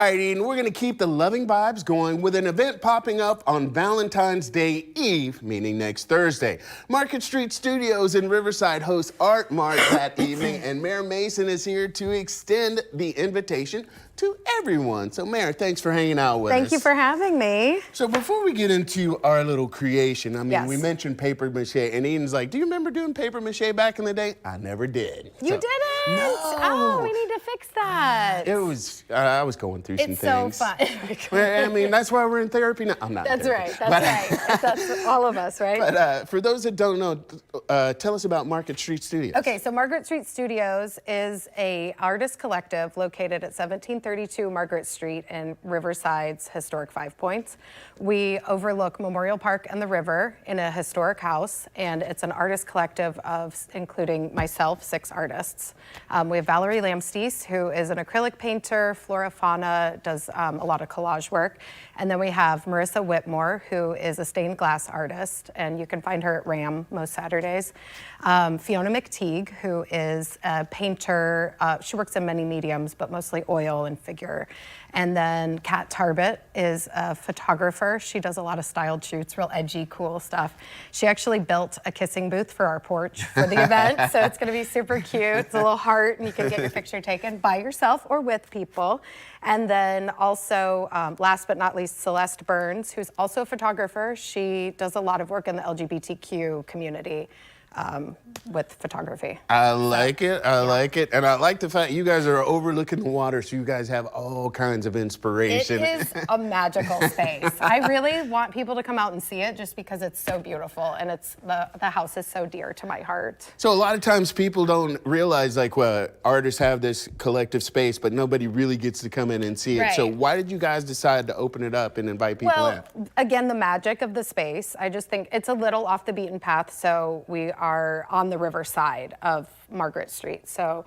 All right, Eden, we're going to keep the loving vibes going with an event popping up on Valentine's Day Eve, meaning next Thursday. Market Street Studios in Riverside hosts Art Mart that evening, and Mayor Mason is here to extend the invitation to everyone. So, Mayor, thanks for hanging out with us. Thank you for having me. So before we get into our little creation, I mean, Yes. we mentioned paper mache, and Eden's like, do you remember doing paper mache back in the day? I never did. You didn't? No. Oh, we need to fix that. It was, I was going through some It's so things. fun. I mean, that's why we're in therapy now. I'm not in That's therapy. right. That's right. That's all of us, right? But for those that don't know, tell us about Market Street Studios. Okay, so Margaret Street Studios is a artist collective located at 1732 Margaret Street in Riverside's historic Five Points. We overlook Memorial Park and the river in a historic house, and it's an artist collective of including myself, 6 artists. We have Valerie Lamstees, who is an acrylic painter, flora fauna, does a lot of collage work. And then we have Marissa Whitmore, who is a stained glass artist, and you can find her at RAM most Saturdays. Fiona McTeague, who is a painter. She works in many mediums, but mostly oil and figure. And then Kat Tarbett is a photographer. She does a lot of styled shoots, real edgy, cool stuff. She actually built a kissing booth for our porch for the event, so it's gonna be super cute. It's a little heart, and you can get your picture taken by yourself or with people. And then also, last but not least, Celeste Burns, who's also a photographer. She does a lot of work in the LGBTQ community. With photography. I like it. I like it. And I like the fact you guys are overlooking the water, so you guys have all kinds of inspiration. It is a magical space. I really want people to come out and see it just because it's so beautiful, and it's the house is so dear to my heart. So a lot of times people don't realize, like, well, artists have this collective space, but nobody really gets to come in and see it. Right. So why did you guys decide to open it up and invite people in? Well, again, the magic of the space. I just think it's a little off the beaten path, so we are on the riverside of Margaret Street. So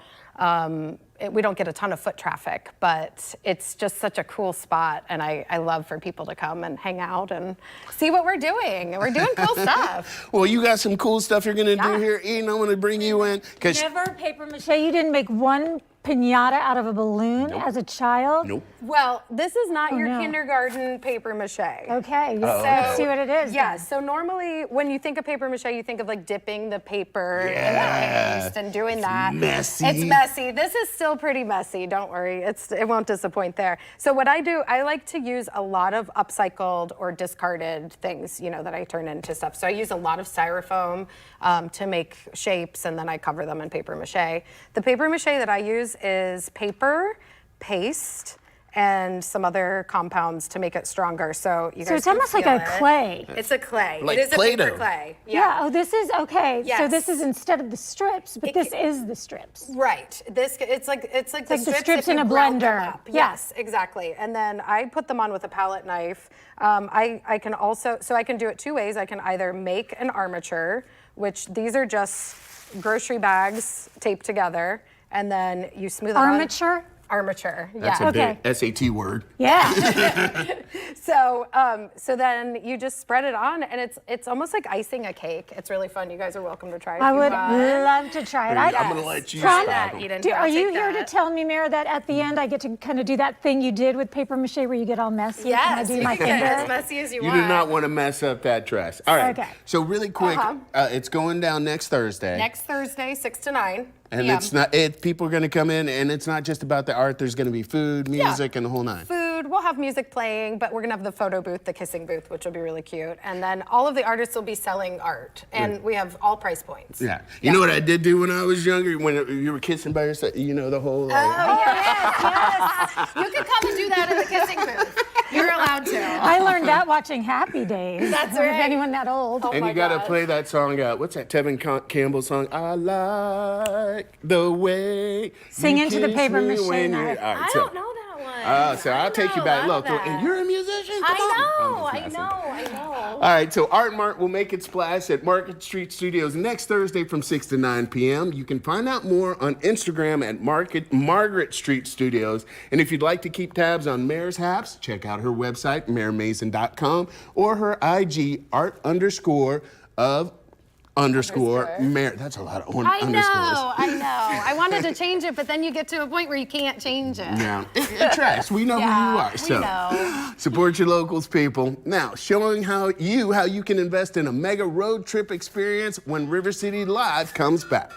we don't get a ton of foot traffic, but it's just such a cool spot, and I love for people to come and hang out and see what we're doing. We're doing cool stuff. Well, you got some cool stuff you're gonna do here. Eden, I wanna bring you in. Never paper mache. You didn't make one piñata out of a balloon as a child? Nope. Well, this is not your no. kindergarten paper mache. Okay, let's see what it is. Yeah, then. so normally when you think of paper mache, you think of like dipping the paper in the paste and doing that. Messy. It's messy. This is still pretty messy, don't worry. It won't disappoint there. So what I do, I like to use a lot of upcycled or discarded things, you know, that I turn into stuff. So I use a lot of styrofoam to make shapes, and then I cover them in paper mache. The paper mache that I use is paper, paste, and some other compounds to make it stronger. So you guys So it's can almost like feel a clay. It's a clay. Like it is Play-Doh. a paper clay. Yeah. Oh, this is okay. So Yes. this is instead of the strips, but this is the strips. Right. It's like the the strips strips if in you a ground them blender. up. Yeah. Yes, exactly. And then I put them on with a palette knife. I can also, so I can do it 2 ways. I can either make an armature, which these are just grocery bags taped together, and then you smooth it on. Armature? Armature, That's yeah. a Okay. big SAT word. Yeah. So then you just spread it on, and it's almost like icing a cake. It's really fun. You guys are welcome to try it. I if you would want. love to try it. I'm gonna let you Try start that, them. Eden. Are I'll you take here to that. tell me, Mara, that at the end I get to kind of do that thing you did with paper mache where you get all messy? Can I Yes, do you my can get as finger? messy as you You want. do not want to mess up that dress. All right. Okay. So really quick, it's going down next Thursday. Next Thursday, 6 to 9 And p.m. it's not. People are going to come in, and it's not just about the art. There's going to be food, music, and the whole nine. Food, we'll have music playing, but we're gonna have the photo booth, the kissing booth, which will be really cute. And then all of the artists will be selling art, and we have all price points. Yeah. You know what I did do when I was younger? When you were kissing by yourself, you know, the whole. Like, Oh, yes. You can come and do that in the kissing booth. You're allowed to. I learned that watching Happy Days. That's If right. anyone that old. and my you got to God. play that song out. What's that Tevin Campbell song? I like the way. Sing you into the kiss paper me mache when you're-" knife. All right, I so- don't know that one. So I'll take you back. Look, and you're a musician? Come on. I'm just messing. I know. All right, so Art Mart will make its splash at Market Street Studios next Thursday from 6 to 9 p.m. You can find out more on Instagram at Margaret Street Studios. And if you'd like to keep tabs on Mayor's haps, check out her website, mayormason.com, or her IG, art_of_Mayor. That's a lot of I underscores. know. know. I wanted to change it, but then you get to a point where you can't change it. Yeah, it tracks. We know who you are. We know. Support your locals, people. Now, showing how you can invest in a mega road trip experience when River City Live comes back.